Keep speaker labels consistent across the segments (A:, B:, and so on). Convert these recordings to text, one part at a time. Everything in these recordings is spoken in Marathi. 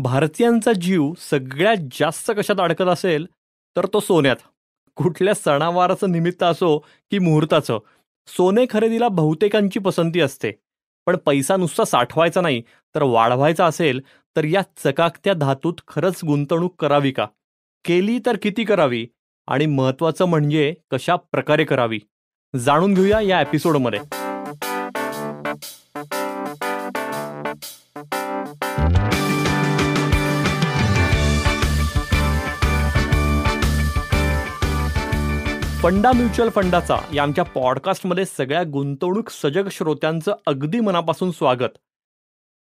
A: भारतीयांचा जीव सगळ्यात जास्त कशात अडकत असेल तर तो सोन्यात. कुठल्या सणावाराचं निमित्त असो की मुहूर्ताचं, सोने खरेदीला बहुतेकांची पसंती असते. पण पैसा नुसता साठवायचा नाही तर वाढवायचा असेल तर या चकाकत्या धातूत खरंच गुंतवणूक करावी का? केली तर किती करावी? आणि महत्वाचं म्हणजे कशा प्रकारे करावी? जाणून घेऊया या एपिसोडमध्ये. फंडा म्युच्युअल फंडाचा या आमच्या पॉडकास्टमध्ये सगळ्या गुंतवणूक सजग श्रोत्यांचं अगदी मनापासून स्वागत.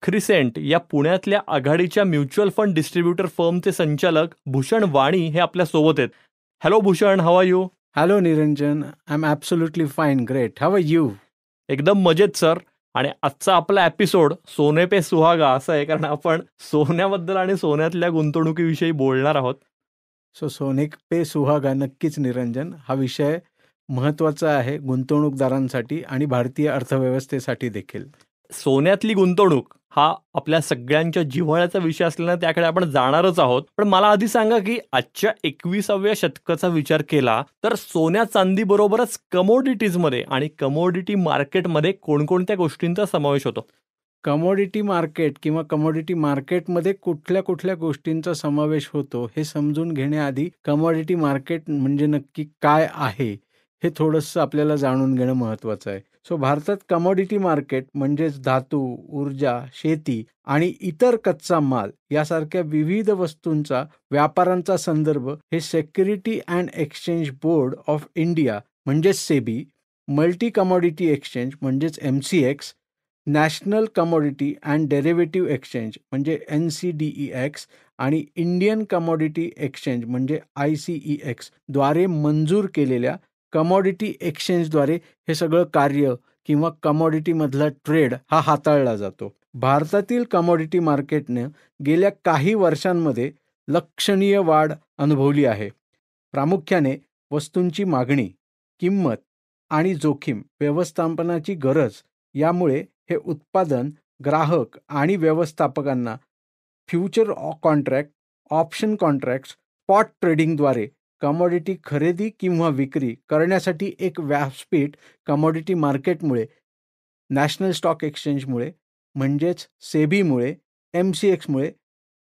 A: क्रिसेंट या पुण्यातल्या आघाडीच्या म्युच्युअल फंड डिस्ट्रीब्युटर फर्मचे संचालक भूषण वाणी हे आपल्या सोबत आहेत. Hello Bhushan, how are you?
B: Hello Niranjan, I am absolutely fine, great. How are you?
A: एकदम मजेत सर. आणि आजचा आपला एपिसोड सोने पे सुहागा असा आहे, कारण आपण सोन्याबद्दल आणि सोन्यातल्या गुंतवणुकीविषयी बोलणार आहोत.
B: सोने पे सुहागा, नक्कीच निरंजन. हा विषय महत्त्वाचा आहे गुंतवणूकदारांसाठी आणि भारतीय अर्थव्यवस्थेसाठी देखील.
A: सोन्यातली गुंतवणूक हा आपल्या सगळ्यांच्या जिव्हाळ्याचा विषय असल्यानं त्याकडे आपण जाणारच आहोत. पण मला आधी सांगा की आजच्या 21व्या शतकाचा विचार केला तर सोन्या चांदी बरोबरच कमोडिटीजमध्ये आणि कमोडिटी मार्केटमध्ये कोणकोणत्या गोष्टींचा समावेश होतो?
B: कमोडिटी मार्केट किंवा कमोडिटी मार्केटमध्ये कुठल्या कुठल्या गोष्टींचा समावेश होतो हे समजून घेण्याआधी कमोडिटी मार्केट म्हणजे नक्की काय आहे हे थोडंसं आपल्याला जाणून घेणं महत्त्वाचं आहे. भारतात कमोडिटी मार्केट म्हणजेच धातू, ऊर्जा, शेती आणि इतर कच्चा माल यासारख्या विविध वस्तूंचा व्यापारांचा संदर्भ हे security and exchange board of India म्हणजेच सेबी, मल्टी कमोडिटी एक्सचेंज म्हणजेच MCX, national commodity and derivative exchange म्हणजे NCDEX आणि इंडियन कमोडिटी एक्सचेंज म्हणजे ICEX द्वारे मंजूर केलेल्या कमोडिटी एक्सचेंजद्वारे हे सगळं कार्य किंवा कमोडिटीमधला ट्रेड हा हाताळला जातो. भारतातील कमोडिटी मार्केटने गेल्या काही वर्षांमध्ये लक्षणीय वाढ अनुभवली आहे. प्रामुख्याने वस्तूंची मागणी, किंमत आणि जोखीम व्यवस्थापनाची गरज यामुळे हे उत्पादन ग्राहक आणि व्यवस्थापकांना future contract, option contracts, spot ट्रेडिंगद्वारे कमोडिटी खरेदी किंवा विक्री करण्यासाठी एक व्यासपीठ कमोडिटी मार्केटमुळे, नॅशनल स्टॉक एक्सचेंजमुळे म्हणजेच सेबीमुळे, MCXमुळे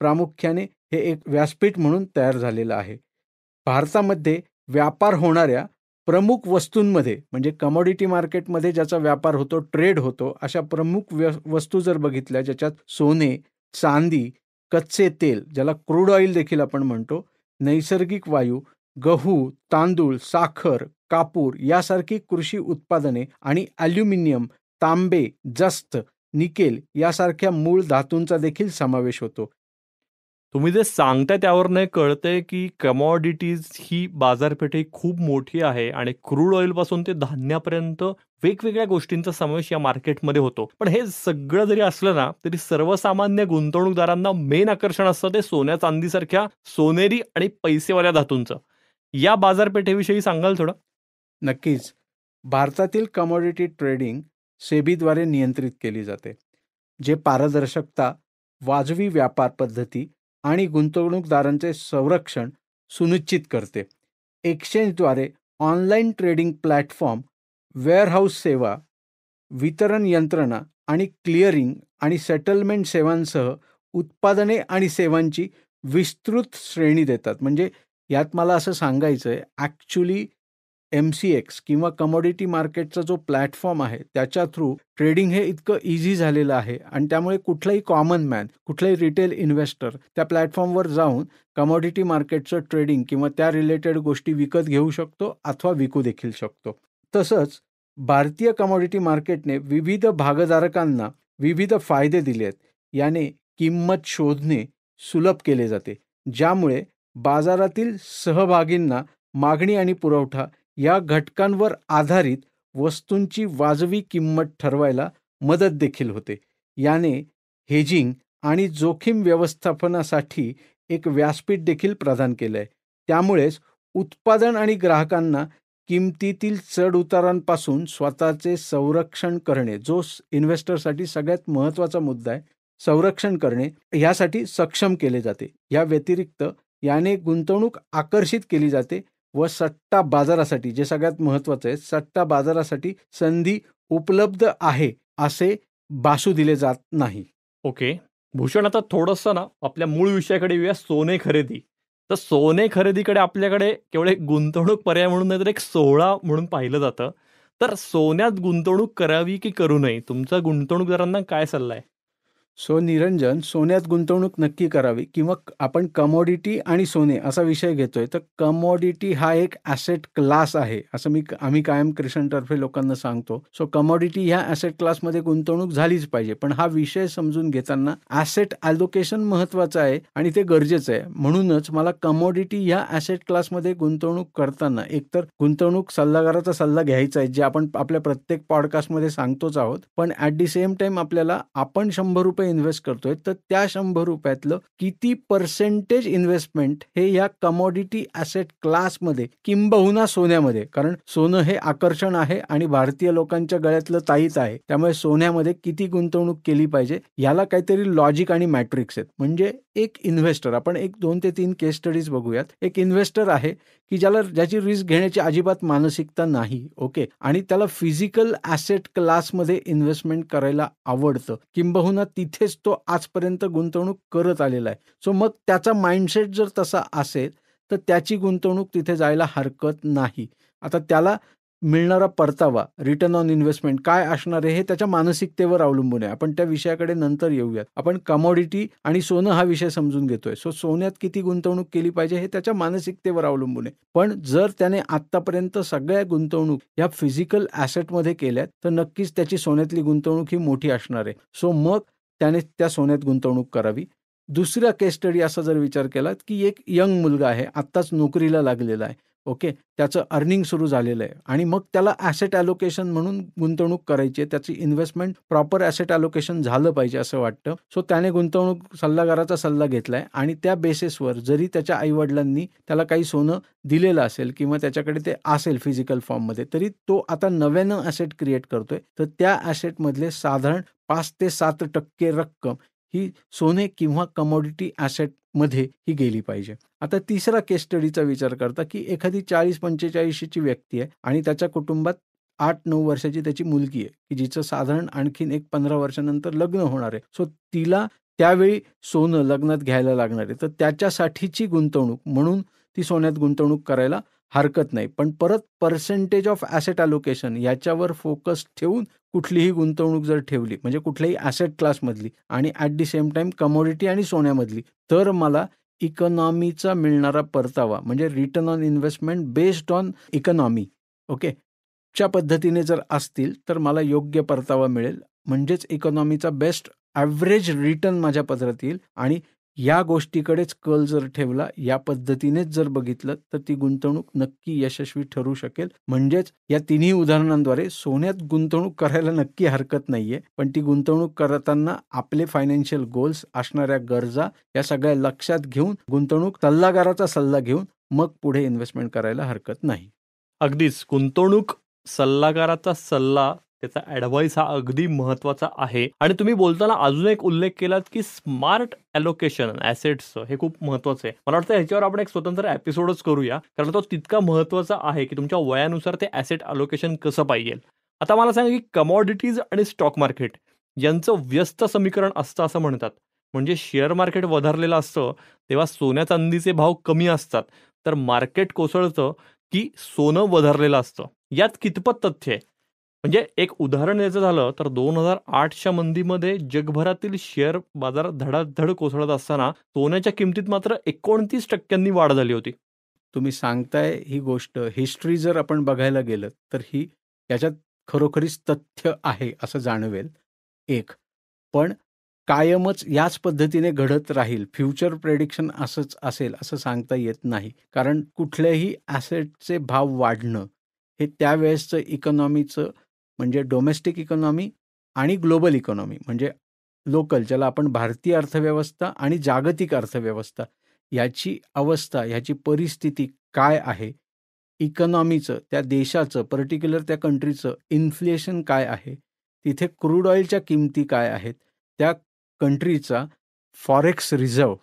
B: प्रामुख्याने हे एक व्यासपीठ म्हणून तयार झालेलं आहे. भारतामध्ये व्यापार होणाऱ्या प्रमुख वस्तूंमध्ये म्हणजे कमोडिटी मार्केटमध्ये ज्याचा व्यापार होतो, ट्रेड होतो, अशा प्रमुख वस्तू जर बघितल्या ज्याच्यात सोने, चांदी, कच्चे तेल ज्याला क्रूड ऑइल देखील आपण म्हणतो, नैसर्गिक वायू, गहू, तांदूळ, साखर, कापूर यासारखी कृषी उत्पादने आणि ॲल्युमिनियम, तांबे, जस्त, निकेल यासारख्या मूळ धातूंचा देखील समावेश होतो.
A: तुम्ही जे सांगताय त्यावरनं कळतंय की कमॉडिटीज ही बाजारपेठ खूप मोठी आहे आणि क्रूड ऑइल पासून ते धान्यापर्यंत वेगवेगळ्या गोष्टींचा समावेश या मार्केटमध्ये होतो. पण हे सगळं जरी असलं ना तरी सर्वसामान्य गुंतवणूकदारांना मेन आकर्षण असतं ते सोन्या चांदीसारख्या सोनेरी आणि पैसेवाल्या धातूंचं. या बाजारपेठेविषयी सांगाल थोडं?
B: नक्कीच. भारतातील कमोडिटी ट्रेडिंग सेबीद्वारे नियंत्रित केली जाते, जे पारदर्शकता, वाजवी व्यापार पद्धती आणि गुंतवणूकदारांचे संरक्षण सुनिश्चित करते. एक्सचेंजद्वारे ऑनलाईन ट्रेडिंग प्लॅटफॉर्म, वेअरहाऊस सेवा, वितरण यंत्रणा आणि क्लिअरिंग आणि सेटलमेंट सेवांसह उत्पादने आणि सेवांची विस्तृत श्रेणी देतात. म्हणजे यात मला असं सांगायचं आहे, ॲक्च्युली MCX किंवा कमोडिटी मार्केटचा जो प्लॅटफॉर्म आहे त्याच्या थ्रू ट्रेडिंग हे इतकं इझी झालेलं आहे आणि त्यामुळे कुठलाही कॉमन मॅन, कुठलाही रिटेल इन्व्हेस्टर त्या प्लॅटफॉर्मवर जाऊन कमोडिटी मार्केटचं ट्रेडिंग किंवा त्या रिलेटेड गोष्टी विकत घेऊ शकतो अथवा विकू देखील शकतो. तसंच भारतीय कमोडिटी मार्केटने विविध भागधारकांना विविध फायदे दिले आहेत. याने किंमत शोधणे सुलभ केले जाते, ज्यामुळे बाजारातील सहभागींना मागणी आणि पुरवठा या घटकांवर आधारित वस्तूंची वाजवी किंमत ठरवायला मदत देखील होते. याने हेजिंग आणि जोखीम व्यवस्थापनासाठी एक व्यासपीठ देखील प्रदान केलं आहे. त्यामुळेच उत्पादन आणि ग्राहकांना किमतीतील चढउतारांपासून स्वतःचे संरक्षण करणे, जो इन्व्हेस्टरसाठी सगळ्यात महत्त्वाचा मुद्दा आहे, संरक्षण करणे यासाठी सक्षम केले जाते. या व्यतिरिक्त याने गुंतवणूक आकर्षित केली जाते व सट्टा बाजारासाठी, जे सगळ्यात महत्त्वाचं आहे, सट्टा बाजारासाठी संधी उपलब्ध आहे असे भासू दिले जात नाही.
A: ओके. भूषण, आता थोडंसं ना आपल्या मूळ विषयाकडे येऊया, सोने खरेदी. तर सोने खरेदीकडे आपल्याकडे केवळ एक गुंतवणूक पर्याय म्हणून नाही तर एक सोहळा म्हणून पाहिलं जातं. तर सोन्यात गुंतवणूक करावी की करू नये? तुमचा गुंतवणूकदारांना काय सल्ला आहे?
B: सो निरंजन, सोन्यात गुंतवणूक नक्की करावी किंवा आपण कमॉडिटी आणि सोने असा विषय घेतोय, तर कमॉडिटी हा एक ॲसेट क्लास आहे असं आम्ही कायम क्रिशनतर्फे लोकांना सांगतो. सो कमॉडिटी ह्या ॲसेट क्लासमध्ये गुंतवणूक झालीच पाहिजे, पण हा विषय समजून घेताना ॲसेट ॲलोकेशन महत्त्वाचं आहे आणि ते गरजेचं आहे. म्हणूनच मला कमॉडिटी ह्या ॲसेट क्लासमध्ये गुंतवणूक करताना एकतर गुंतवणूक सल्लागाराचा सल्ला घ्यायचा आहे, जे आपण आपल्या प्रत्येक पॉडकास्टमध्ये सांगतोच आहोत, पण ॲट दी सेम टाइम आपल्याला आपण ₹100 इन्व्हेस्ट करतोय तर त्या ₹100 किती पर्सेंटेज इन्व्हेस्टमेंट हे या कमॉडिटी ॲसेट क्लासमध्ये किंबहुना सोन्यामध्ये, कारण सोनं हे आकर्षण आहे आणि भारतीय लोकांच्या गळ्यातलं ताईत आहे, त्यामुळे सोन्यामध्ये किती गुंतवणूक केली पाहिजे याला काहीतरी लॉजिक आणि मॅट्रिक्स आहेत. म्हणजे एक इन्व्हेस्टर, आपण एक 2 ते 3 केस स्टडीज बघूयात. एक इन्व्हेस्टर आहे की ज्याची रिस्क घेण्याची अजिबात मानसिकता नाही, ओके, आणि त्याला फिजिकल ॲसेट क्लासमध्ये इन्व्हेस्टमेंट करायला आवडतं, किंबहुना तिथेच तो आजपर्यंत गुंतवणूक करत आलेला आहे. सो मग त्याचा माइंडसेट जर तसा असेल तर त्याची गुंतवणूक तिथे जायला हरकत नाही. आता त्याला मिळणारा परतावा, रिटर्न ऑन इन्व्हेस्टमेंट काय असणार आहे हे त्याच्या मानसिकतेवर अवलंबून आहे. आपण त्या विषयाकडे नंतर येऊयात. आपण कमॉडिटी आणि सोनं हा विषय समजून घेतोय. सो सोन्यात किती गुंतवणूक केली पाहिजे हे त्याच्या मानसिकतेवर अवलंबून आहे. पण जर त्याने आतापर्यंत सगळ्या गुंतवणूक या फिजिकल ॲसेटमध्ये केल्यात तर नक्कीच त्याची सोन्यातली गुंतवणूक ही मोठी असणार आहे. सो मग त्याने त्या सोन्यात गुंतवणूक करावी. दुसरा केस स्टडी असा जर विचार केला की एक यंग मुलगा आहे, आत्ताच नोकरीला लागलेला आहे, ओके, त्याचं अर्निंग सुरू झालेलं आहे आणि मग त्याला ॲसेट ॲलोकेशन म्हणून गुंतवणूक करायची आहे. त्याची इन्व्हेस्टमेंट प्रॉपर ॲसेट ॲलोकेशन झालं पाहिजे असं वाटतं. सो त्याने गुंतवणूक सल्लागाराचा सल्ला घेतलाय आणि त्या बेसिसवर जरी त्याच्या आईवडिलांनी त्याला काही सोनं दिलेलं असेल किंवा त्याच्याकडे ते असेल फिजिकल फॉर्ममध्ये, तरी तो आता नव्यानं ॲसेट क्रिएट करतोय. तर त्या ॲसेटमधले साधारण 5 ते 7% रक्कम ही सोने किंवा कमॉडिटी ॲसेटमध्ये ही गेली पाहिजे. आता तिसरा केस स्टडीचा विचार करता की एखादी 40-45ची व्यक्ती आहे आणि त्याच्या कुटुंबात 8-9 वर्षाची त्याची मुलगी आहे की जिचं साधारण आणखीन एक 15 वर्षानंतर लग्न होणार आहे. सो तिला त्यावेळी सोनं लग्नात घ्यायला लागणार आहे, तर त्याच्यासाठीची गुंतवणूक म्हणून ती सोन्यात गुंतवणूक करायला हरकत नाही. पण परत पर्सेंटेज ऑफ ॲसेट ॲलोकेशन याच्यावर फोकस ठेवून कुठलीही गुंतवणूक जर ठेवली, म्हणजे कुठल्याही ॲसेट क्लासमधली आणि at the same time commodity आणि सोन्यामधली, तर मला इकॉनॉमीचा मिळणारा परतावा म्हणजे return on investment based on economy, okay, च्या पद्धतीने जर असतील तर मला योग्य परतावा मिळेल. म्हणजेच इकॉनॉमीचा बेस्ट ॲव्हरेज रिटर्न माझ्या पदरात येईल आणि या गोष्टीकडेच कल जर ठेवला, या पद्धतीनेच जर बघितलं तर ती गुंतवणूक नक्की यशस्वी ठरू शकेल. म्हणजेच या तिन्ही उदाहरणांद्वारे सोन्यात गुंतवणूक करायला नक्की हरकत नाहीये, पण ती गुंतवणूक करताना आपले फायनान्शियल गोल्स, असणाऱ्या गरजा या सगळ्या लक्षात घेऊन गुंतवणूक सल्लागाराचा सल्ला घेऊन मग पुढे इन्व्हेस्टमेंट करायला हरकत नाही.
A: अगदीच, गुंतवणूक सल्लागाराचा सल्ला, त्याचा ॲडवाईस हा अगदी महत्त्वाचा आहे. आणि तुम्ही बोलताना अजून एक उल्लेख केलात की स्मार्ट ॲलोकेशन ॲसेट्सचं, हे खूप महत्त्वाचं आहे. मला वाटतं ह्याच्यावर आपण एक स्वतंत्र एपिसोडच करूया, कारण तो तितका महत्त्वाचा आहे की तुमच्या वयानुसार ते ॲसेट ॲलोकेशन कसं पाहिजे. आता मला सांगा की कमॉडिटीज आणि स्टॉक मार्केट यांचं व्यस्त समीकरण असतं असं म्हणतात. म्हणजे शेअर मार्केट वधारलेलं असतं तेव्हा सोन्या चांदीचे भाव कमी असतात, तर मार्केट कोसळतं की सोनं वधारलेलं असतं. यात कितपत तथ्य आहे? म्हणजे एक उदाहरण द्यायचं झालं तर 2008च्या मंदीमध्ये जगभरातील शेअर बाजार धडाधड कोसळत असताना सोन्याच्या किमतीत मात्र 29% वाढ झाली होती.
B: तुम्ही सांगताय ही गोष्ट, हिस्ट्री जर आपण बघायला गेलं तर ही याच्यात खरोखरीच तथ्य आहे असं जाणवेल. एक, पण कायमच याच पद्धतीने घडत राहील, फ्युचर प्रेडिक्शन असंच असेल असं सांगता येत नाही. कारण कुठल्याही ॲसेटचे भाव वाढणं हे त्यावेळेसचं इकॉनॉमीचं, म्हणजे डोमेस्टिक इकॉनॉमी आणि ग्लोबल इकॉनॉमी, म्हणजे लोकल, ज्याला आपण भारतीय अर्थव्यवस्था आणि जागतिक अर्थव्यवस्था, याची अवस्था, ह्याची परिस्थिती काय आहे, इकॉनॉमीचं, त्या देशाचं, पर्टिक्युलर त्या कंट्रीचं इन्फ्लेशन काय आहे, तिथे क्रूड ऑइलच्या किमती काय आहेत, त्या कंट्रीचा फॉरेक्स रिझर्व्ह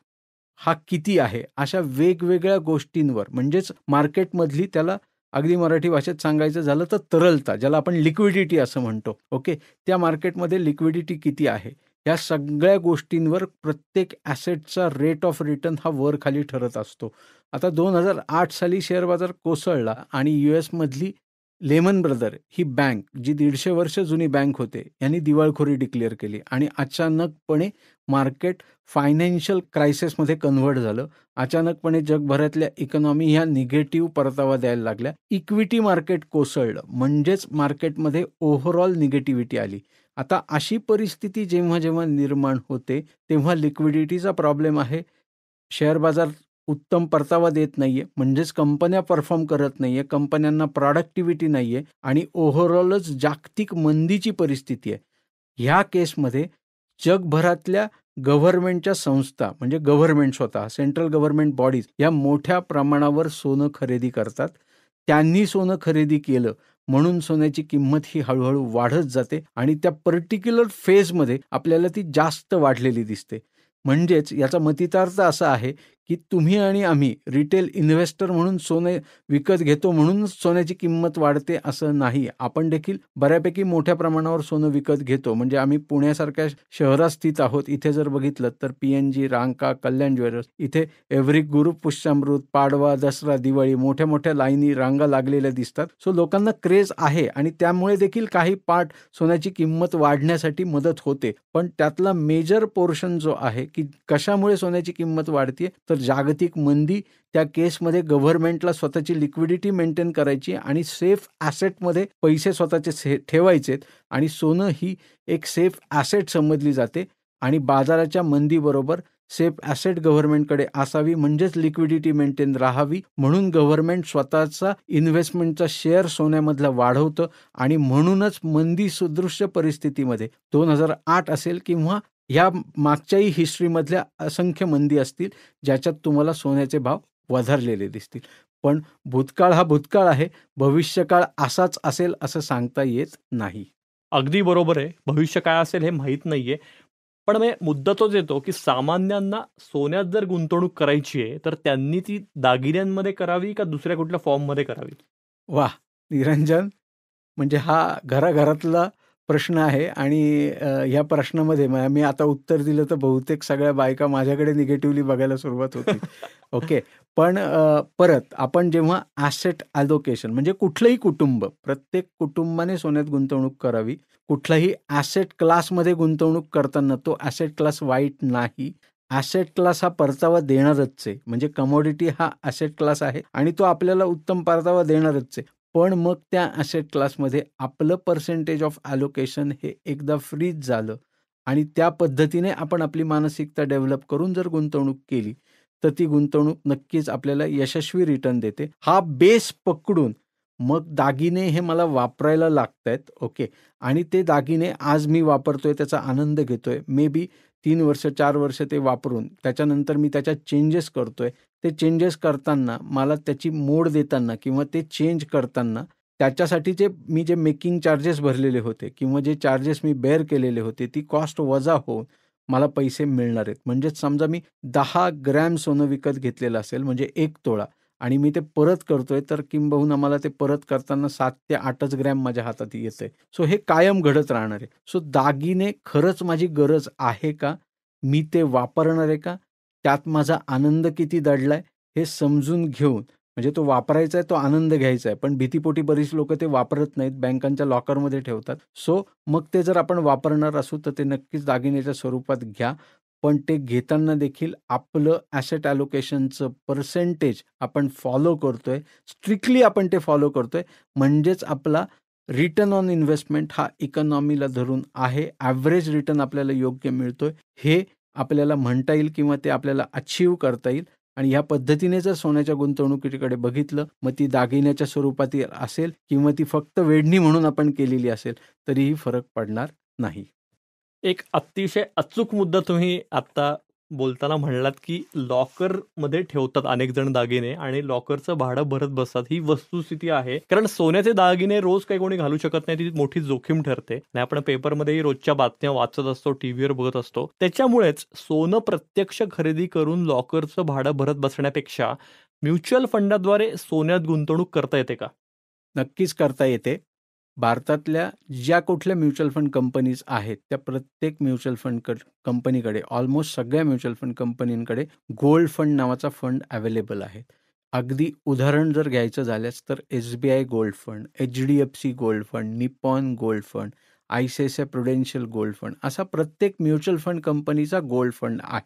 B: हा किती आहे, अशा वेगवेगळ्या गोष्टींवर, म्हणजेच मार्केटमधली, त्याला अगदी मराठी भाषेत सांगायचं झालं तर तरलता, ज्याला आपण लिक्विडिटी असं म्हणतो, ओके, त्या मार्केटमध्ये लिक्विडिटी किती आहे, या सगळ्या गोष्टींवर प्रत्येक ॲसेटचा रेट ऑफ रिटर्न हा वर खाली ठरत असतो. आता 2008 साली शेअर बाजार कोसळला आणि US मधली लेमन ब्रदर ही बँक, जी 150 वर्ष जुनी बँक होते, यांनी दिवाळखोरी डिक्लेअर केली आणि अचानकपणे मार्केट फायनान्शियल क्रायसिसमध्ये कन्व्हर्ट झालं. अचानकपणे जगभरातल्या इकॉनॉमी ह्या निगेटिव्ह परतावा द्यायला लागल्या. इक्विटी मार्केट कोसळलं, म्हणजेच मार्केटमध्ये ओव्हरऑल निगेटिव्हिटी आली. आता अशी परिस्थिती जेव्हा जेव्हा निर्माण होते तेव्हा लिक्विडिटीचा प्रॉब्लेम आहे, शेअर बाजार उत्तम परतावा देत नाहीये, म्हणजेच कंपन्या परफॉर्म करत नाहीये, कंपन्यांना प्रॉडक्टिव्हिटी नाहीये आणि ओव्हरऑलच जागतिक मंदीची परिस्थिती आहे. ह्या केसमध्ये जगभरातल्या गव्हर्नमेंटच्या संस्था, म्हणजे गव्हर्नमेंट स्वतः, सेंट्रल गव्हर्नमेंट बॉडीज, या मोठ्या प्रमाणावर सोनं खरेदी करतात. त्यांनी सोनं खरेदी केलं म्हणून सोन्याची किंमत ही हळूहळू वाढत जाते आणि त्या पर्टिक्युलर फेजमध्ये आपल्याला ती जास्त वाढलेली दिसते. म्हणजेच याचा मतितार्थ असा आहे की तुम्ही आणि आम्ही रिटेल इन्व्हेस्टर म्हणून सोने विकत घेतो म्हणून सोन्याची किंमत वाढते असं नाही. आपण देखील बऱ्यापैकी मोठ्या प्रमाणावर सोनं विकत घेतो. म्हणजे आम्ही पुण्यासारख्या शहरात स्थित आहोत. इथे जर बघितलं तर PNG, रांका, कल्याण ज्वेलर्स, इथे एव्हरी गुरु, पुष्यामृत, पाडवा, दसरा, दिवाळी मोठ्या मोठ्या लाईनी, रांगा लागलेल्या दिसतात. सो लोकांना क्रेज आहे आणि त्यामुळे देखील काही पार्ट सोन्याची किंमत वाढण्यासाठी मदत होते. पण त्यातला मेजर पोर्शन जो आहे की कशामुळे सोन्याची किंमत वाढते, तर जागतिक मंदी, त्या केसमध्ये गव्हर्नमेंटला स्वतःची लिक्विडिटी मेंटेन करायची आणि सेफ ॲसेटमध्ये पैसे स्वतःचे ठेवायचेत आणि सोनं ही एक सेफ ॲसेट समजली जाते आणि बाजाराच्या मंदीबरोबर सेफ ॲसेट गव्हर्नमेंटकडे असावी, म्हणजेच लिक्विडिटी मेंटेन राहावी. म्हणून गव्हर्नमेंट स्वतःचा इन्व्हेस्टमेंटचा शेअर सोन्यामधला वाढवतं आणि म्हणूनच मंदी सदृश्य परिस्थितीमध्ये 2008 असेल किंवा ह्या मागच्याही हिस्ट्रीमधल्या असंख्य मंदी असतील ज्याच्यात तुम्हाला सोन्याचे भाव वधारलेले दिसतील. पण भूतकाळ हा भूतकाळ आहे, भविष्यकाळ असाच असेल असं सांगता येत नाही.
A: अगदी बरोबर आहे. भविष्य काय असेल हे माहीत नाहीये. पण मुद्दा तोच येतो की सामान्यांना सोन्यात जर गुंतवणूक करायची आहे तर त्यांनी ती दागिन्यांमध्ये करावी का दुसऱ्या कुठल्या फॉर्ममध्ये करावी?
B: वा निरंजन, म्हणजे हा घराघरातला प्रश्न आहे आणि ह्या प्रश्नामध्ये मी आता उत्तर दिलं तर बहुतेक सगळ्या बायका माझ्याकडे निगेटिव्हली बघायला सुरुवात होती. ओके, पण परत आपण जेव्हा ॲसेट ॲलोकेशन, म्हणजे कुठलंही कुटुंब, प्रत्येक कुटुंबाने सोन्यात गुंतवणूक करावी. कुठलाही ॲसेट क्लासमध्ये गुंतवणूक करताना तो ॲसेट क्लास वाईट नाही. ॲसेट क्लास हा परतावा देणारच आहे, म्हणजे कमोडिटी हा ॲसेट क्लास आहे आणि तो आपल्याला उत्तम परतावा देणारच आहे. पण मग त्या ॲसेट क्लासमध्ये आपलं पर्सेंटेज ऑफ ॲलोकेशन हे एकदा फ्रीज झालं आणि त्या पद्धतीने आपण आपली मानसिकता डेव्हलप करून जर गुंतवणूक केली तर ती गुंतवणूक नक्कीच आपल्याला यशस्वी रिटर्न देते. हा बेस पकडून मग दागिने हे मला वापरायला लागतायत, ओके, आणि ते दागिने आज मी वापरतोय, त्याचा आनंद घेतोय, मे बी 3 वर्ष 4 वर्ष ते वापरून त्याच्यानंतर मी त्याच्यात चेंजेस करतोय. ते चेंजेस करताना मला त्याची मोड देताना किंवा ते चेंज करताना त्याच्यासाठीचे मी जे मेकिंग चार्जेस भरलेले होते किंवा जे चार्जेस मी बेअर केलेले होते ती कॉस्ट वजा होऊन मला पैसे मिळणार आहेत. म्हणजेच समजा मी 10 ग्रॅम सोनं विकत घेतलेलं असेल, म्हणजे 1 तोळा, आणि मी ते परत करतोय तर किंबहुना मला ते परत करताना 7 ते 8च ग्रॅम माझ्या हातात येतंय. सो हे कायम घडत राहणार आहे. सो दागिने खरंच माझी गरज आहे का? मी ते वापरणार आहे का? त्यात माझा आनंद किती दडलाय हे समजून घेऊन, म्हणजे तो वापरायचा आहे, तो आनंद घ्यायचा आहे, पण भीतीपोटी बरीच लोकं ते वापरत नाहीत, बँकांच्या लॉकरमध्ये ठेवतात. सो मग ते जर आपण वापरणार असू तर ते नक्कीच दागिन्याच्या स्वरूपात घ्या. पण ते घेताना देखील आपलं ॲसेट ॲलोकेशनचं पर्सेंटेज आपण फॉलो करतोय, स्ट्रिक्टली आपण ते फॉलो करतोय, म्हणजेच आपला रिटर्न ऑन इन्व्हेस्टमेंट हा इकॉनॉमीला धरून आहे. ॲव्हरेज रिटर्न आपल्याला योग्य मिळतोय हे आपल्याला म्हणता येईल किंवा ते आपल्याला अचीव्ह करता येईल. आणि ह्या पद्धतीने जर सोन्याच्या गुंतवणुकीकडे बघितलं, मग ती दागिन्याच्या स्वरूपात असेल किंवा ती फक्त वेडणी म्हणून आपण केलेली असेल तरीही फरक पडणार नाही.
A: एक अतिशय अचूक मुद्दा तुम्ही आत्ता बोलताना म्हणलात, की लॉकरमध्ये ठेवतात अनेक जण दागिने आणि लॉकरचं भाडं भरत बसतात. ही वस्तुस्थिती आहे. कारण सोन्याचे दागिने रोज काही कोणी घालू शकत नाही. ती मोठी जोखीम ठरते. आणि आपण पेपरमध्येही रोजच्या बातम्या वाचत असतो, टीव्हीवर बघत असतो. त्याच्यामुळेच सोनं प्रत्यक्ष खरेदी करून लॉकरचं भाडं भरत बसण्यापेक्षा म्युच्युअल फंडाद्वारे सोन्यात गुंतवणूक करता येते का?
B: नक्कीच करता येते. भारतातल्या ज्या कुठल्या म्युच्युअल फंड कंपनीज आहेत, त्या प्रत्येक म्युच्युअल फंड कंपनीकडे, ऑलमोस्ट सगळ्या म्युच्युअल फंड कंपनींकडे गोल्ड फंड नावाचा फंड अवेलेबल आहे. अगदी उदाहरण जर घ्यायचं झाल्यास तर SBI gold fund, HDFC gold fund, Nippon gold fund, ICICI Prudential gold fund, असा प्रत्येक म्युच्युअल फंड कंपनीचा गोल्ड फंड आहे.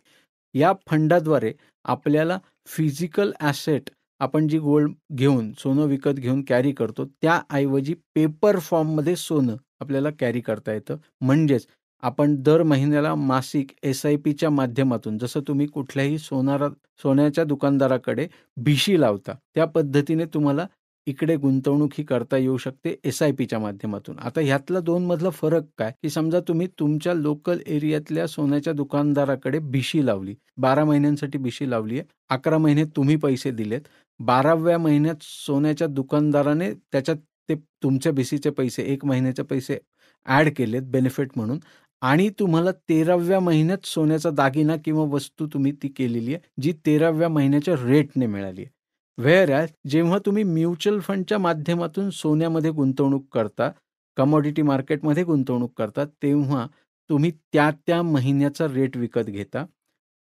B: या फंडाद्वारे आपल्याला फिजिकल ॲसेट, आपण जी गोल्ड घेऊन सोनं विकत घेऊन कॅरी करतो, त्याऐवजी पेपर फॉर्ममध्ये सोनं आपल्याला कॅरी करता येतं. म्हणजेच आपण दर महिन्याला मासिक SIPच्या माध्यमातून, जसं तुम्ही कुठल्याही सोन्याच्या दुकानदाराकडे भिशी लावता, त्या पद्धतीने तुम्हाला इकडे गुंतवणूक ही करता येऊ शकते SIPच्या माध्यमातून. आता ह्यातला 2 मधला फरक काय, की समजा तुम्ही तुमच्या लोकल एरियातल्या सोन्याच्या दुकानदाराकडे भिशी लावली, 12 महिन्यांसाठी भिशी लावली आहे, 11 महिने तुम्ही पैसे दिलेत, 12व्या महिन्यात सोन्याच्या दुकानदाराने त्याच्यात ते तुमच्या भिशीचे पैसे, 1 महिन्याचे पैसे ॲड केलेत बेनिफिट म्हणून, आणि तुम्हाला 13व्या महिन्यात सोन्याचा दागिना किंवा वस्तू तुम्ही ती केलेली आहे, जी 13व्या महिन्याच्या रेटने मिळाली आहे. व्हेअरॲज जेव्हा तुम्ही म्युच्युअल फंडच्या माध्यमातून सोन्यामध्ये गुंतवणूक करता, कमॉडिटी मार्केटमध्ये गुंतवणूक करता, तेव्हा तुम्ही त्या महिन्याचा रेट विकत घेता.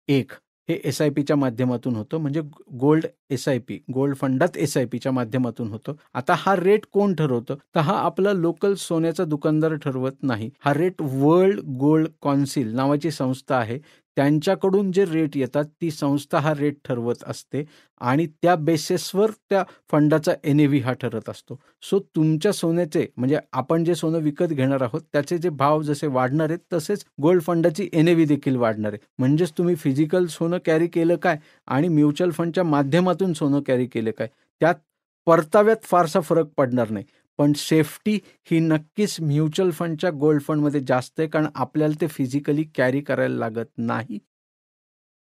B: एक हे SIPच्या माध्यमातून होतं, म्हणजे गोल्ड SIP, गोल्ड फंडात SIPच्या माध्यमातून होतं. आता हा रेट कोण ठरवतं? तर हा आपला लोकल सोन्याचा दुकानदार ठरवत नाही. हा रेट वर्ल्ड गोल्ड कौन्सिल नावाची संस्था आहे, त्यांच्याकडून जे रेट येतात, ती संस्था हा रेट ठरवत असते आणि त्या बेसिसवर त्या फंडाचा NAV हा ठरत असतो. सो तुमच्या सोन्याचे, म्हणजे आपण जे सोनं विकत घेणार आहोत, त्याचे जे भाव जसे वाढणार आहेत, तसेच गोल्ड फंडाची NAV देखील वाढणार आहे. म्हणजेच तुम्ही फिजिकल सोनं कॅरी केलं काय आणि म्युच्युअल फंडच्या माध्यमातून सोनं कॅरी केलं काय, त्यात परताव्यात फारसा फरक पडणार नाही. पण सेफ्टी ही नक्कीच म्युच्युअल फंडच्या गोल्ड फंडमध्ये जास्त आहे, कारण आपल्याला ते फिजिकली कॅरी करायला लागत नाही.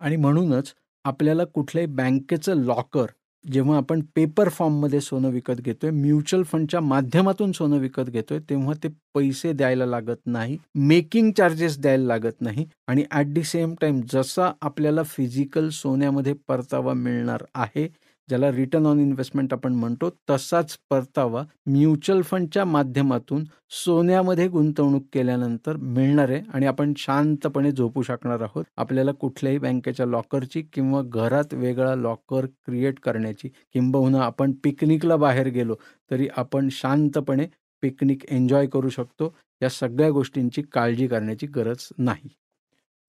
B: आणि म्हणूनच आपल्याला कुठल्याही बँकेचं लॉकर, जेव्हा आपण पेपर फॉर्ममध्ये सोनं विकत घेतोय, म्युच्युअल फंडच्या माध्यमातून सोनं विकत घेतोय, तेव्हा ते पैसे द्यायला लागत नाही, मेकिंग चार्जेस द्यायला लागत नाही, आणि ॲट दी सेम टाईम जसा आपल्याला फिजिकल सोन्यामध्ये परतावा मिळणार आहे, ज्याला रिटर्न ऑन इन्व्हेस्टमेंट आपण म्हणतो, तसाच परतावा म्युच्युअल फंडच्या माध्यमातून सोन्यामध्ये गुंतवणूक केल्यानंतर मिळणार आहे, आणि आपण शांतपणे झोपू शकणार आहोत. आपल्याला कुठल्याही बँकेच्या लॉकरची किंवा घरात वेगळा लॉकर क्रिएट करण्याची, किंबहुना आपण पिकनिकला बाहेर गेलो तरी आपण शांतपणे पिकनिक एन्जॉय करू शकतो. या सगळ्या गोष्टींची काळजी करण्याची गरज नाही.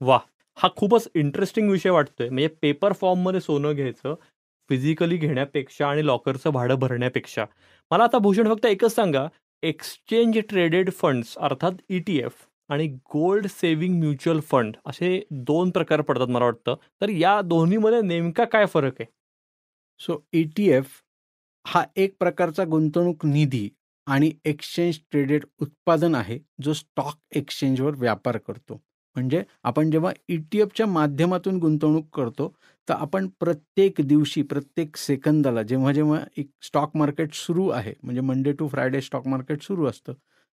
A: वा, हा खूपच इंटरेस्टिंग विषय वाटतोय. म्हणजे पेपर फॉर्ममध्ये सोनं घ्यायचं फिजिकली घेण्यापेक्षा आणि लॉकरचं भाडं भरण्यापेक्षा. मला आता भूषण फक्त एकच सांगा, एक्सचेंज ट्रेडेड फंड्स अर्थात ETF आणि गोल्ड सेव्हिंग म्युच्युअल फंड असे 2 प्रकार पडतात मला वाटतं. तर या दोन्हीमध्ये नेमका काय फरक आहे?
B: सो ETF हा एक प्रकारचा गुंतवणूक निधी आणि एक्सचेंज ट्रेडेड उत्पादन आहे, जो स्टॉक एक्सचेंजवर व्यापार करतो. म्हणजे आपण जेव्हा ETFच्या माध्यमातून गुंतवणूक करतो, तर आपण प्रत्येक दिवशी, प्रत्येक सेकंदाला, जेव्हा जेव्हा एक स्टॉक मार्केट सुरू आहे, म्हणजे Monday to Friday stock market सुरू असतं,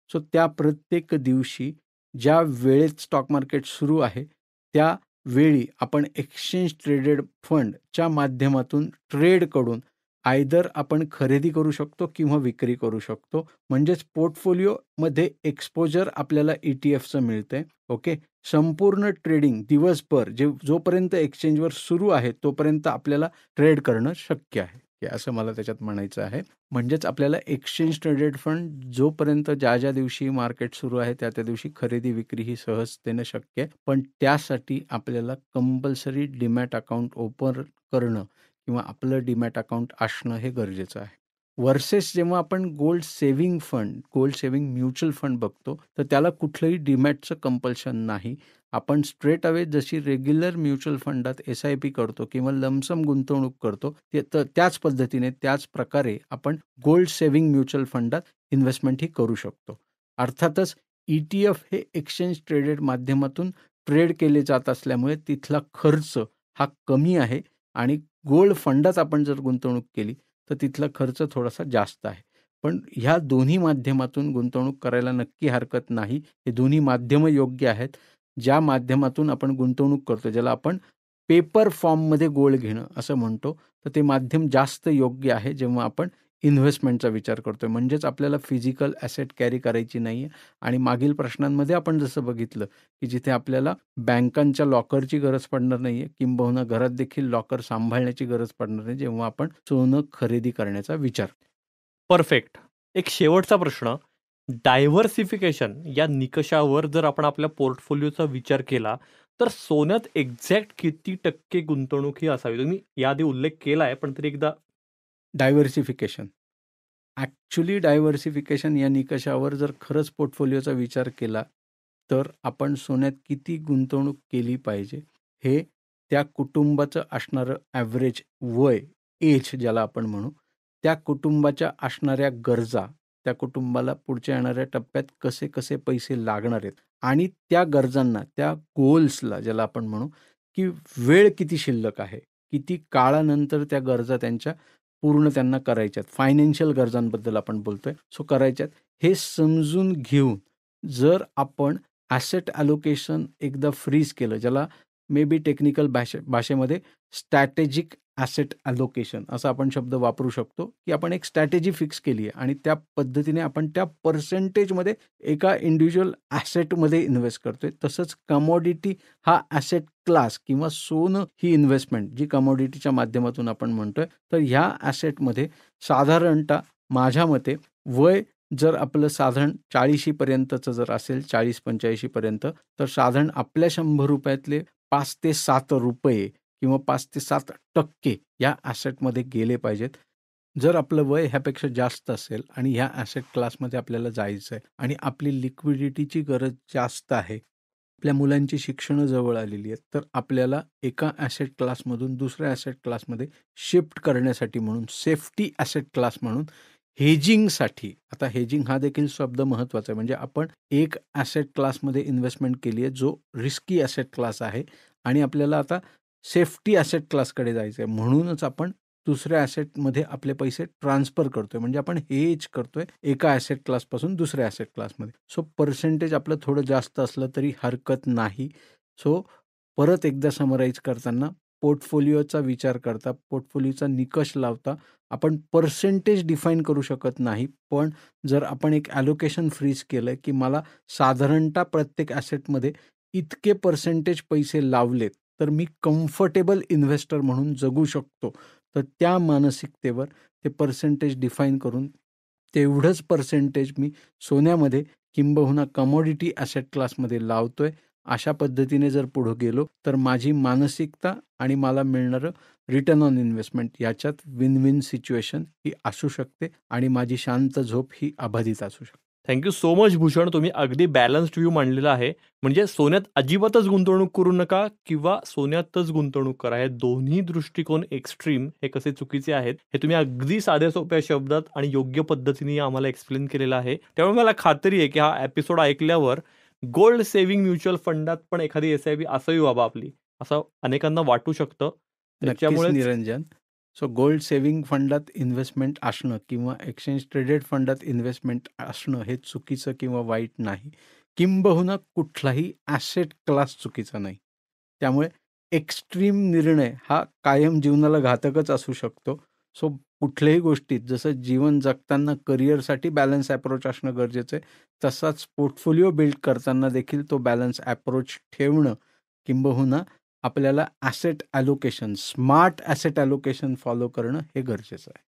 B: सो त्या प्रत्येक दिवशी ज्या वेळेत स्टॉक मार्केट सुरू आहे, त्या वेळी आपण एक्सचेंज ट्रेडेड फंडच्या माध्यमातून ट्रेड करून आयदर आपण खरेदी करू शकतो किंवा विक्री करू शकतो. म्हणजेच पोर्टफोलिओमध्ये एक्सपोजर आपल्याला ETFचं मिळतंय. ओके, संपूर्ण ट्रेडिंग दिवसभर जोपर्यंत एक्सचेंजवर सुरू आहे, तोपर्यंत आपल्याला ट्रेड करणं शक्य आहे, हे असं मला त्याच्यात म्हणायचं आहे. म्हणजेच आपल्याला एक्सचेंज ट्रेडेड फंड जोपर्यंत ज्या दिवशी मार्केट सुरू आहे, त्या दिवशी खरेदी विक्री ही सहजतेनं शक्य आहे. पण त्यासाठी आपल्याला कंपल्सरी डीमॅट अकाउंट ओपन करणं किंवा आपलं डीमॅट अकाउंट असणं हे गरजेचं आहे. वर्सेस जेव्हा आपण gold saving fund, gold saving mutual fund बघतो, तर त्याला कुठलंही डीमॅटचं कंपल्शन नाही. आपण स्ट्रेट अवे जशी रेग्युलर म्युच्युअल फंडात SIP करतो किंवा लमसम गुंतवणूक करतो, त्याच पद्धतीने, त्याच प्रकारे आपण गोल्ड सेव्हिंग म्युच्युअल फंडात इन्व्हेस्टमेंट ही करू शकतो. अर्थातच ETF हे एक्सचेंज ट्रेडेड माध्यमातून स्प्रेड केले जात असल्यामुळे तिथला खर्च हा कमी आहे आणि गोल्ड फंडात आपण जर गुंतवणूक केली तर तिथला खर्च थोडासा जास्त आहे. पण ह्या दोन्ही माध्यमातून गुंतवणूक करायला नक्की हरकत नाही. हे दोन्ही माध्यमं योग्य आहेत. ज्या माध्यमातून आपण गुंतवणूक करतो, ज्याला आपण पेपर फॉर्ममध्ये गोल्ड घेणं असं म्हणतो, तर ते माध्यम जास्त योग्य आहे जेव्हा आपण इन्व्हेस्टमेंटचा विचार करतोय. म्हणजेच आपल्याला फिजिकल ॲसेट कॅरी करायची नाही आहे. आणि मागील प्रश्नांमध्ये आपण जसं बघितलं की जिथे आपल्याला बँकांच्या लॉकरची गरज पडणार नाही आहे, किंबहुना घरात देखील लॉकर सांभाळण्याची गरज पडणार नाही जेव्हा आपण सोनं खरेदी करण्याचा विचार.
A: परफेक्ट. एक शेवटचा प्रश्न, डायव्हर्सिफिकेशन या निकषावर जर आपण आपल्या पोर्टफोलिओचा विचार केला तर सोन्यात एक्झॅक्ट किती टक्के गुंतवणूक ही असावी? तुम्ही याआधी उल्लेख केला आहे, पण तरी एकदा.
B: डायव्हर्सिफिकेशन, ॲक्च्युली डायव्हर्सिफिकेशन या निकषावर जर खरंच पोर्टफोलिओचा विचार केला तर आपण सोन्यात किती गुंतवणूक केली पाहिजे हे त्या कुटुंबाचं असणारं ॲव्हरेज वय, एज ज्याला आपण म्हणू, त्या कुटुंबाच्या असणाऱ्या गरजा, त्या कुटुंबाला पुढच्या येणाऱ्या टप्प्यात कसे कसे पैसे लागणार आहेत आणि त्या गरजांना, त्या गोल्सला ज्याला आपण म्हणू, की वेळ किती शिल्लक आहे, किती काळानंतर त्या गरजा त्यांच्या पूर्ण त्यांना करायच्यात, फायनान्शियल गरजांबद्दल आपण बोलतोय, सो करायच्यात, हे समजून घेऊन जर आपण ॲसेट ॲलोकेशन एकदा फ्रीज केलं, ज्याला मे बी टेक्निकल भाषेमध्ये स्ट्रॅटेजिक ॲसेट ॲलोकेशन असा आपण शब्द वापरू शकतो, की आपण एक स्ट्रॅटेजी फिक्स केली आहे आणि त्या पद्धतीने आपण त्या पर्सेंटेजमध्ये एका इंडिव्हिज्युअल ॲसेटमध्ये इन्व्हेस्ट करतोय. तसंच कमॉडिटी हा ॲसेट क्लास किंवा सोनं ही इन्व्हेस्टमेंट जी कमॉडिटीच्या माध्यमातून आपण म्हणतोय, तर ह्या ॲसेटमध्ये साधारणतः माझ्या मते वय जर आपलं साधारण 40 पर्यंतचं जर असेल, 40-85 पर्यंत, तर साधारण आपल्या 100 रुपयातले 5 ते 7 रुपये किंवा 5 ते 7% या ॲसेटमध्ये गेले पाहिजेत. जर आपलं वय ह्यापेक्षा जास्त असेल आणि ह्या ॲसेट क्लासमध्ये आपल्याला जायचं आहे आणि आपली लिक्विडिटीची गरज जास्त आहे, आपल्या मुलांची शिक्षणं जवळ आलेली आहेत, तर आपल्याला एका ॲसेट क्लासमधून दुसऱ्या ॲसेट क्लासमध्ये शिफ्ट करण्यासाठी म्हणून, सेफ्टी ॲसेट क्लास म्हणून, हेजिंगसाठी, आता हेजिंग हा देखील शब्द महत्त्वाचा आहे. म्हणजे आपण एक ॲसेट क्लासमध्ये इन्व्हेस्टमेंट केली आहे जो रिस्की ॲसेट क्लास आहे आणि आपल्याला आता सेफ्टी ॲसेट क्लासकडे जायचं आहे, म्हणूनच आपण दुसऱ्या ॲसेटमध्ये आपले पैसे ट्रान्सफर करतोय, म्हणजे आपण हेज करतोय एका ॲसेट क्लासपासून दुसऱ्या ॲसेट क्लासमध्ये. सो पर्सेंटेज आपलं थोडं जास्त असलं तरी हरकत नाही. सो परत एकदा समराईज करताना पोर्टफोलिओचा विचार करता, पोर्टफोलिओचा निकष लावता आपण पर्सेंटेज डिफाईन करू शकत नाही, पण जर आपण एक ॲलोकेशन फ्रीज केलं की मला साधारणतः प्रत्येक ॲसेटमध्ये इतके पर्सेंटेज पैसे लावलेत तर मी कम्फर्टेबल इन्व्हेस्टर म्हणून जगू शकतो, तर त्या मानसिकतेवर ते पर्सेंटेज डिफाईन करून तेवढंच पर्सेंटेज मी सोन्यामध्ये किंबहुना कमॉडिटी ॲसेट क्लासमध्ये लावतोय. अशा पद्धतीने जर पुढं गेलो तर माझी मानसिकता आणि मला मिळणारं रिटर्न ऑन इन्व्हेस्टमेंट याच्यात विन विन सिच्युएशन ही असू शकते आणि माझी शांत झोप ही अबाधित असू शकते.
A: थँक्यू सो मच भूषण, तुम्ही अगदी बॅलन्स्ड व्ह्यू मांडलेला आहे. म्हणजे सोन्यात अजिबातच गुंतवणूक करू नका किंवा सोन्यातच गुंतवणूक करा, हे दोन्ही दृष्टिकोन एक्स्ट्रीम हे कसे चुकीचे आहेत हे तुम्ही अगदी साध्या सोप्या शब्दात आणि योग्य पद्धतीने आम्हाला एक्सप्लेन केलेलं आहे. त्यामुळे मला खात्री आहे की हा एपिसोड ऐकल्यावर गोल्ड सेव्हिंग म्युच्युअल फंडात पण एखादी SIP असावी बाबा आपली, असं अनेकांना वाटू शकतं.
B: नक्कीच निरंजन. सो गोल्ड सेव्हिंग फंडात इन्व्हेस्टमेंट असणं किंवा एक्सचेंज ट्रेडेड फंडात इन्व्हेस्टमेंट असणं हे चुकीचं किंवा वाईट नाही, किंबहुना कुठलाही ॲसेट क्लास चुकीचा नाही. त्यामुळे एक्स्ट्रीम निर्णय हा कायम जीवनाला घातकच असू शकतो. सो कुठल्याही गोष्टीत जसं जीवन जगताना करिअरसाठी बॅलन्स ॲप्रोच असणं गरजेचं आहे, तसाच पोर्टफोलिओ बिल्ड करताना देखील तो बॅलन्स ॲप्रोच ठेवणं किंबहुना आपल्याला asset allocation, smart asset allocation follow करणं हे गरजेचं आहे.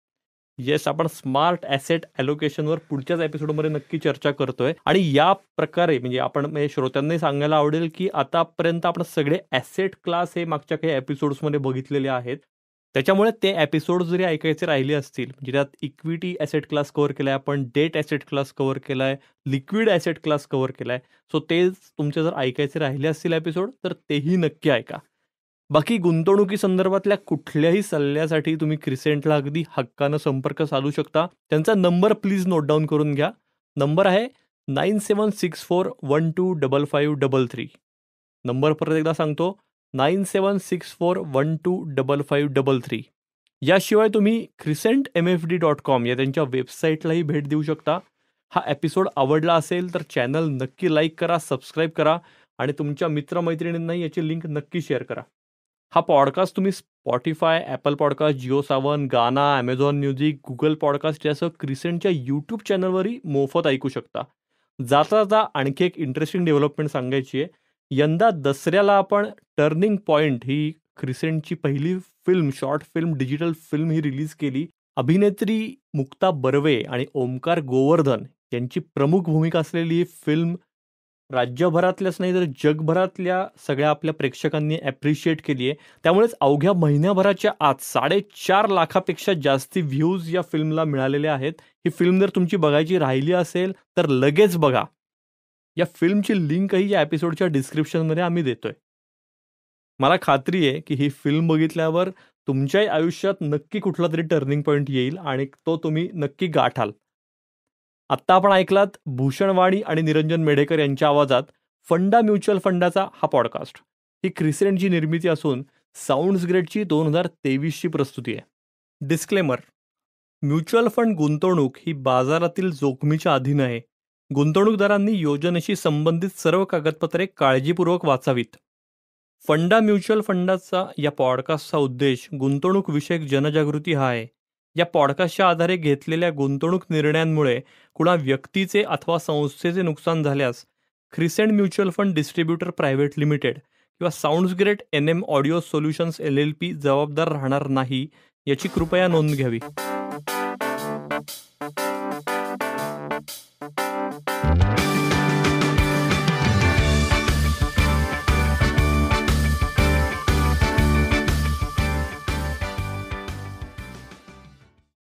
A: येस, आपण स्मार्ट ॲसेट ॲलोकेशनवर पुढच्याच एपिसोडमध्ये नक्की चर्चा करतोय. आणि या प्रकारे म्हणजे आपण म्हणजे श्रोत्यांनाही सांगायला आवडेल की आतापर्यंत आपण सगळे ॲसेट क्लास हे मागच्या काही एपिसोड्समध्ये बघितलेले आहेत. त्याच्यामुळे ते एपिसोड जरी ऐकायचे राहिले असतील, म्हणजे त्यात इक्विटी ॲसेट क्लास कव्हर केलाय आपण, डेट ॲसेट क्लास कव्हर केलाय, लिक्विड ॲसेट क्लास कव्हर केलाय, सो ते तुमचे जर ऐकायचे राहिले असतील एपिसोड तर तेही नक्की ऐका. बाकी गुंतवणुकी संदर्भातल्या कुठल्याही सल्ल्यासाठी तुम्ही क्रिसेंटला अगदी हक्कानं संपर्क साधू शकता. त्यांचा नंबर प्लीज नोट डाऊन करून घ्या. नंबर आहे 9764125533. नंबर परत एकदा सांगतो, 9764125533. याशिवाय तुम्ही crescentmfd.com या त्यांच्या वेबसाईटलाही भेट देऊ शकता. हा एपिसोड आवडला असेल तर चॅनल नक्की लाईक करा, सबस्क्राईब करा आणि तुमच्या मित्रमैत्रिणींनाही याची लिंक नक्की शेअर करा. हा पॉडकास्ट तुम्ही Spotify, Apple podcast, Jio Saavn, गाना, ॲमेझॉन म्युझिक, गुगल पॉडकास्ट यासह क्रिसेंटच्या यूट्यूब चॅनलवरही मोफत ऐकू शकता. जाता जाता आणखी एक इंटरेस्टिंग डेव्हलपमेंट सांगायची आहे. यंदा दसऱ्याला आपण टर्निंग पॉइंट ही क्रिसेंटची पहिली film, short film, digital film ही रिलीज केली. अभिनेत्री मुक्ता बर्वे आणि ओमकार गोवर्धन यांची प्रमुख भूमिका असलेली ही फिल्म राज्यभरातल्याच नाही तर जगभरातल्या सगळ्या आपल्या प्रेक्षकांनी ॲप्रिशिएट केली आहे. त्यामुळेच अवघ्या महिन्याभराच्या आत 4.5 लाखापेक्षा जास्ती व्ह्यूज या फिल्मला मिळालेले आहेत. ही फिल्म जर तुमची बघायची राहिली असेल तर लगेच बघा. या फिल्मची लिंकही या एपिसोडच्या डिस्क्रिप्शनमध्ये आम्ही देतोय. मला खात्री आहे की ही फिल्म बघितल्यावर तुमच्याही आयुष्यात नक्की कुठला तरी टर्निंग पॉईंट येईल आणि तो तुम्ही नक्की गाठाल. आत्ता आपण ऐकलात भूषण वाणी आणि निरंजन मेढेकर यांच्या आवाजात फंडा म्युच्युअल फंडाचा हा पॉडकास्ट. ही क्रिसेंटची निर्मिती असून साऊंड्स ग्रेडची 2023ची प्रस्तुती आहे. डिस्क्लेमर: म्युच्युअल फंड गुंतवणूक ही बाजारातील जोखमीच्या अधीन आहे. गुंतवणूकदारांनी योजनेशी संबंधित सर्व कागदपत्रे काळजीपूर्वक वाचावीत. फंडा म्युच्युअल फंडाचा या पॉडकास्टचा उद्देश गुंतवणूक विषयक जनजागृती हा आहे. या पॉडकास्टच्या आधारे घेतलेल्या गुंतवणूक निर्णयांमुळे कुणा व्यक्तीचे अथवा संस्थेचे नुकसान झाल्यास Crescent mutual fund distributor private limited किंवा sounds great NM audio solutions LLP जबाबदार राहणार नाही, याची कृपया नोंद घ्यावी.